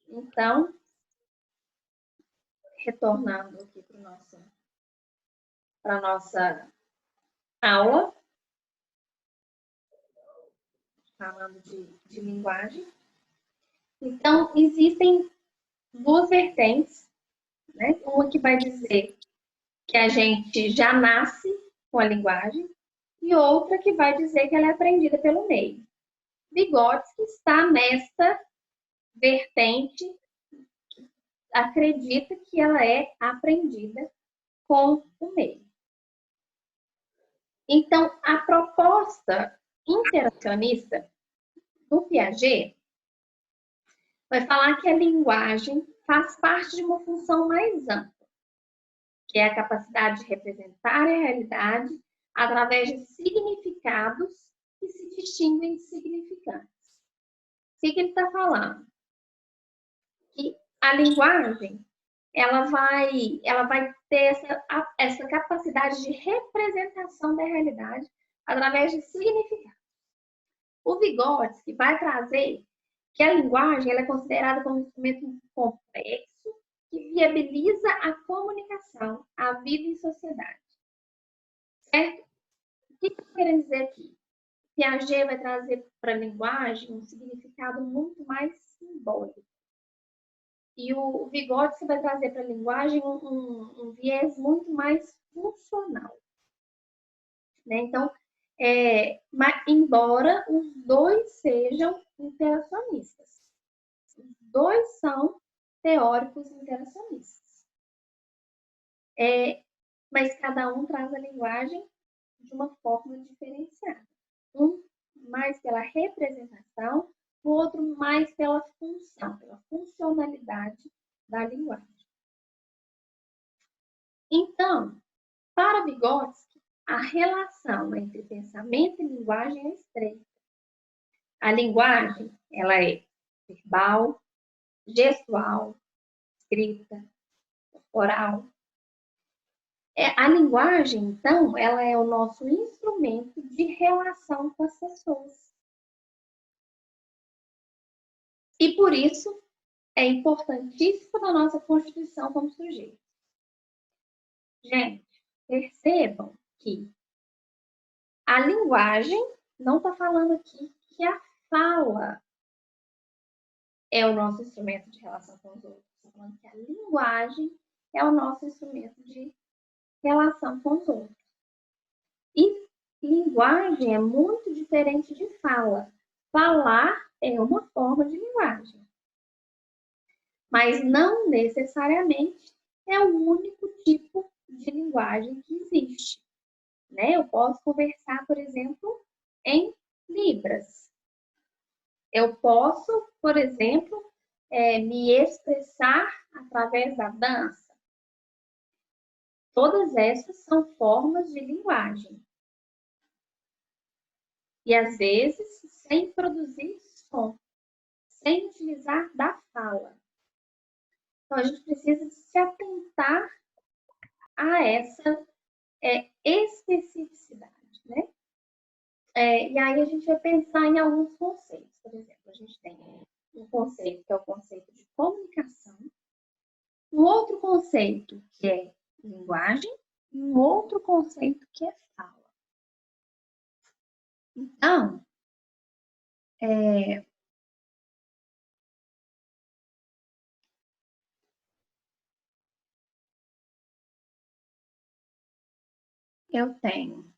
Então, retornando aqui para a nossa aula, falando de linguagem. Então, existem duas vertentes, né? Uma que vai dizer que a gente já nasce com a linguagem e outra que vai dizer que ela é aprendida pelo meio. Vygotsky está nesta vertente, acredita que ela é aprendida com o meio. Então, a proposta interacionista do Piaget vai falar que a linguagem faz parte de uma função mais ampla, que é a capacidade de representar a realidade através de significados que se distinguem de significantes. O que ele está falando? Que a linguagem ela vai ter essa capacidade de representação da realidade através de significados. O Vygotsky vai trazer que a linguagem ela é considerada como um instrumento complexo que viabiliza a comunicação, a vida em sociedade. Certo? O que eu quero dizer aqui? Piaget vai trazer para a linguagem um significado muito mais simbólico. E o Vygotsky vai trazer para a linguagem um viés muito mais funcional. Né? Então, embora os dois sejam interacionistas. Os dois são teóricos interacionistas. Mas cada um traz a linguagem de uma forma diferenciada. Um mais pela representação, o outro mais pela função, pela funcionalidade da linguagem. Então, para Vygotsky, a relação entre pensamento e linguagem é estreita. A linguagem, ela é verbal, gestual, escrita, oral. A linguagem, então, ela é o nosso instrumento de relação com as pessoas. E por isso é importantíssimo na nossa constituição como sujeito. Gente, percebam que a linguagem não está falando aqui que a fala é o nosso instrumento de relação com os outros. Está falando que a linguagem é o nosso instrumento de relação com os outros. E linguagem é muito diferente de fala. Falar é uma forma de linguagem. Mas não necessariamente é o único tipo de linguagem que existe. Né? Eu posso conversar, por exemplo, em Libras. Eu posso, por exemplo, me expressar através da dança. Todas essas são formas de linguagem. E às vezes sem produzir som, sem utilizar da fala. Então a gente precisa se atentar a essa especificidade, né? E aí a gente vai pensar em alguns conceitos. Por exemplo, a gente tem um conceito que é o conceito de comunicação, um outro conceito que é linguagem e um outro conceito que é fala. Então, eu tenho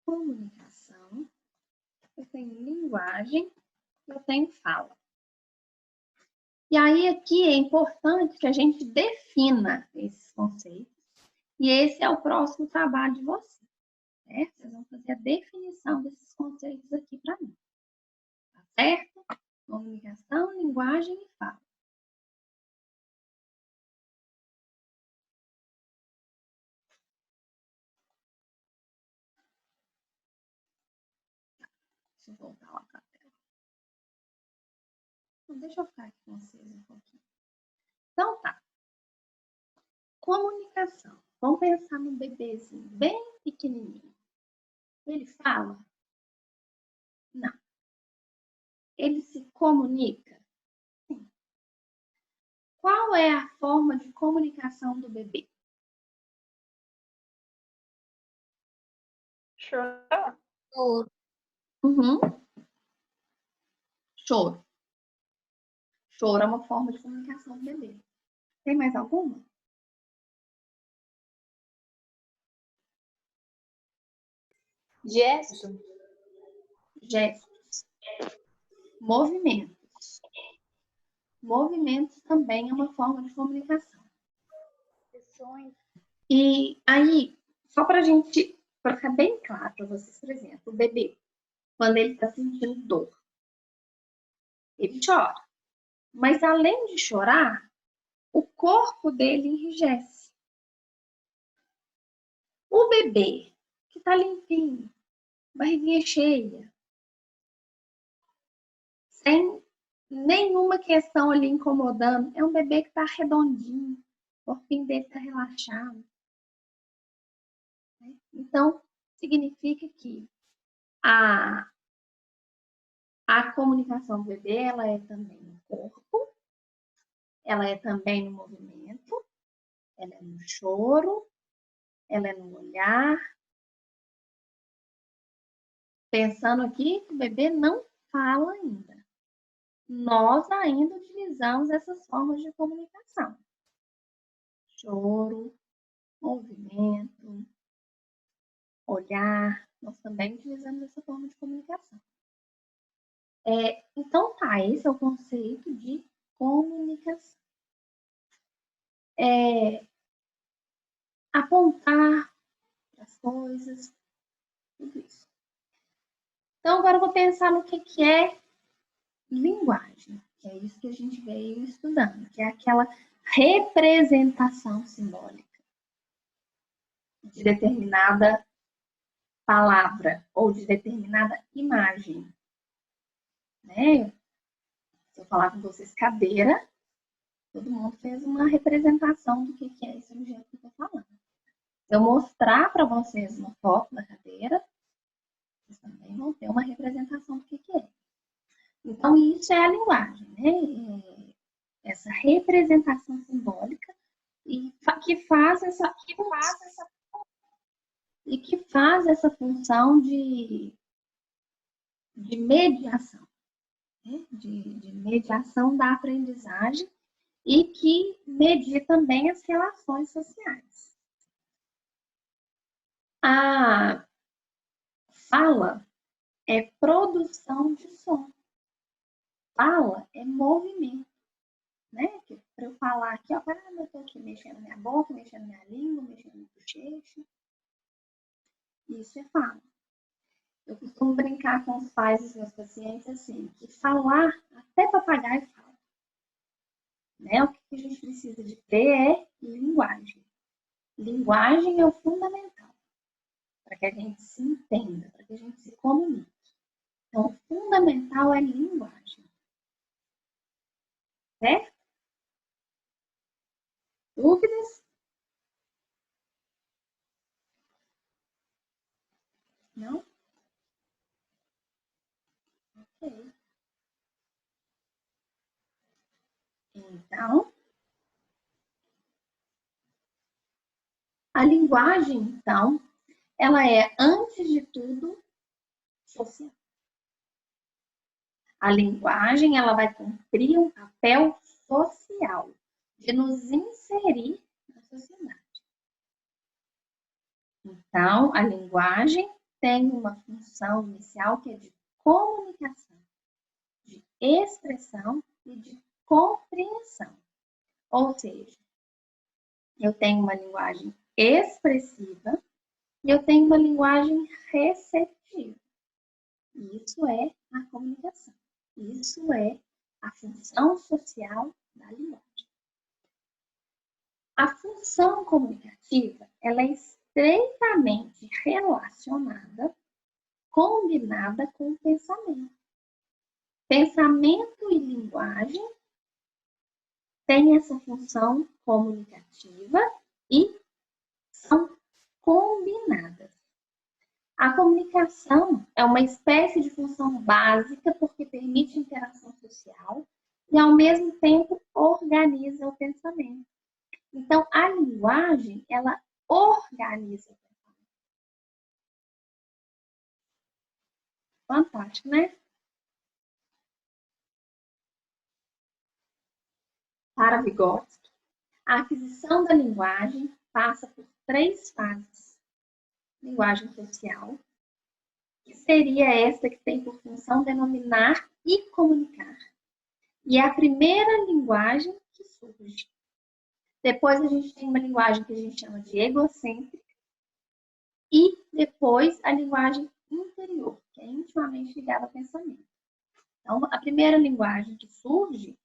comunicação, eu tenho linguagem, eu tenho fala. E aí aqui é importante que a gente defina esses conceitos. E esse é o próximo trabalho de vocês. Né? Vocês vão fazer a definição desses conceitos aqui para mim. Tá certo? Comunicação, linguagem e fala. Deixa eu voltar lá para a tela. Então, deixa eu ficar aqui com vocês um pouquinho. Então tá. Comunicação. Vamos pensar num bebezinho bem pequenininho. Ele fala? ele se comunica? Sim. Qual é a forma de comunicação do bebê? Chorar. Uhum. Choro. Choro é uma forma de comunicação do bebê. Tem mais alguma? Gesto. Gestos. Movimentos. Movimentos também é uma forma de comunicação. E aí, só para ficar bem claro para vocês, por exemplo, o bebê, quando ele está sentindo dor, ele chora. Mas além de chorar, o corpo dele enrijece. O bebê que está limpinho, barriguinha cheia, sem nenhuma questão ali incomodando, é um bebê que está redondinho, o corpinho dele está relaxado. Então, significa que a comunicação do bebê, ela é também no corpo, ela é também no movimento, ela é no choro, ela é no olhar. Pensando aqui que o bebê não fala ainda. Nós ainda utilizamos essas formas de comunicação. Choro, movimento, olhar, nós também utilizamos essa forma de comunicação. Então, tá, esse é o conceito de comunicação. Apontar as coisas, tudo isso. Então, agora eu vou pensar no que é linguagem, que é isso que a gente veio estudando, que é aquela representação simbólica de determinada palavra ou de determinada imagem. Né? Se eu falar com vocês cadeira, todo mundo fez uma representação do que é esse objeto que eu estou falando. Se eu mostrar para vocês uma foto da cadeira, vocês também vão ter uma representação do que é. Então, isso é a linguagem, né? Essa representação simbólica e que faz essa função de mediação, né? de mediação da aprendizagem e que medir também as relações sociais. A fala é produção de som. Fala é movimento. Né? Para eu falar aqui, ó, eu estou aqui mexendo minha boca, mexendo minha língua, mexendo minha bochecha. Isso é fala. Eu costumo brincar com os pais dos meus pacientes assim, que falar, até papagaio fala. Né? O que a gente precisa de ter é linguagem. Linguagem é o fundamental para que a gente se entenda, para que a gente se comunique. Então, o fundamental é linguagem. Certo? Dúvidas? Não? Ok. Então, a linguagem, então, ela é, antes de tudo, social. A linguagem, ela vai cumprir um papel social, de nos inserir na sociedade. Então, a linguagem tem uma função inicial que é de comunicação, de expressão e de compreensão. Ou seja, eu tenho uma linguagem expressiva e eu tenho uma linguagem receptiva. Isso é a comunicação. Isso é a função social da linguagem. A função comunicativa, ela é estreitamente relacionada, combinada com o pensamento. Pensamento e linguagem têm essa função comunicativa e são combinadas. A comunicação é uma espécie de função básica porque permite interação social e, ao mesmo tempo, organiza o pensamento. Então, a linguagem, ela organiza o pensamento. Fantástico, né? Para Vygotsky, a aquisição da linguagem passa por 3 fases. Linguagem social, que seria esta que tem por função denominar e comunicar. E é a primeira linguagem que surge. Depois a gente tem uma linguagem que a gente chama de egocêntrica e depois a linguagem interior, que é intimamente ligada ao pensamento. Então, a primeira linguagem que surge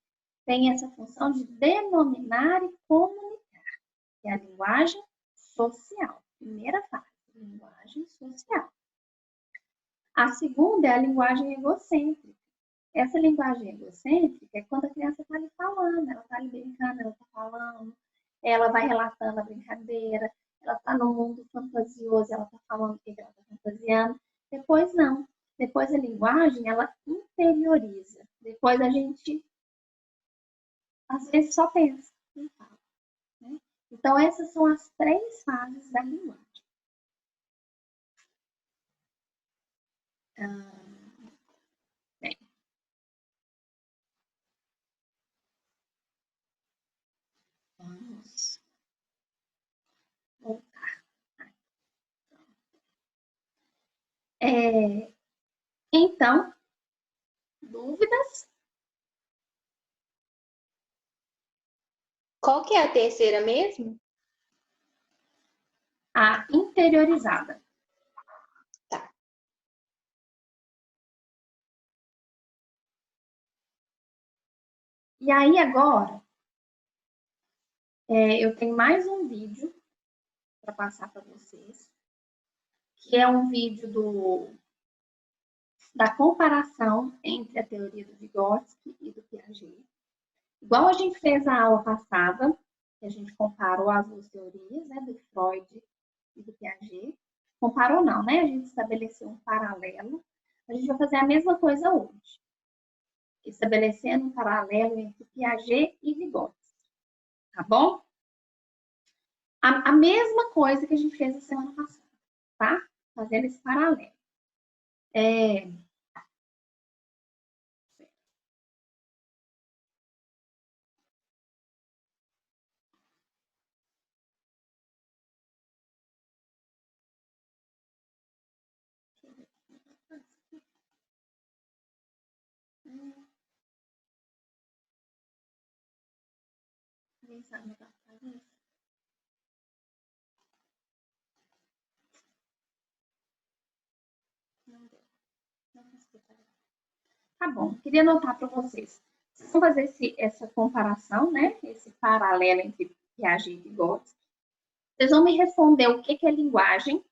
tem essa função de denominar e comunicar, que é a linguagem social. Primeira fase, linguagem social. A segunda é a linguagem egocêntrica. Essa linguagem egocêntrica é quando a criança está ali falando, ela está ali brincando, ela está falando, ela vai relatando a brincadeira, ela está no mundo fantasioso, ela está falando o que ela está fantasiando. Depois não. Depois a linguagem, ela interioriza. Depois a gente, às vezes, só pensa, não fala. Né? Então, essas são as 3 fases da linguagem. Bem. Vamos voltar. Então, dúvidas? Qual que é a terceira mesmo? A interiorizada. Tá. E aí, agora, eu tenho mais um vídeo para passar para vocês, que é um vídeo da comparação entre a teoria do Vygotsky e do Piaget. Igual a gente fez na aula passada, que a gente comparou as 2 teorias, né, do Freud e do Piaget. Comparou não, né? A gente estabeleceu um paralelo. A gente vai fazer a mesma coisa hoje. Estabelecendo um paralelo entre Piaget e Vygotsky. Tá bom? A mesma coisa que a gente fez na semana passada, tá? Fazendo esse paralelo. Ninguém sabe o que fazer. Não deu. Não consegui fazer. Tá bom, queria anotar para vocês. Vocês vão fazer essa comparação, né? Esse paralelo entre Piaget e Vygotsky. Vocês vão me responder o que é linguagem,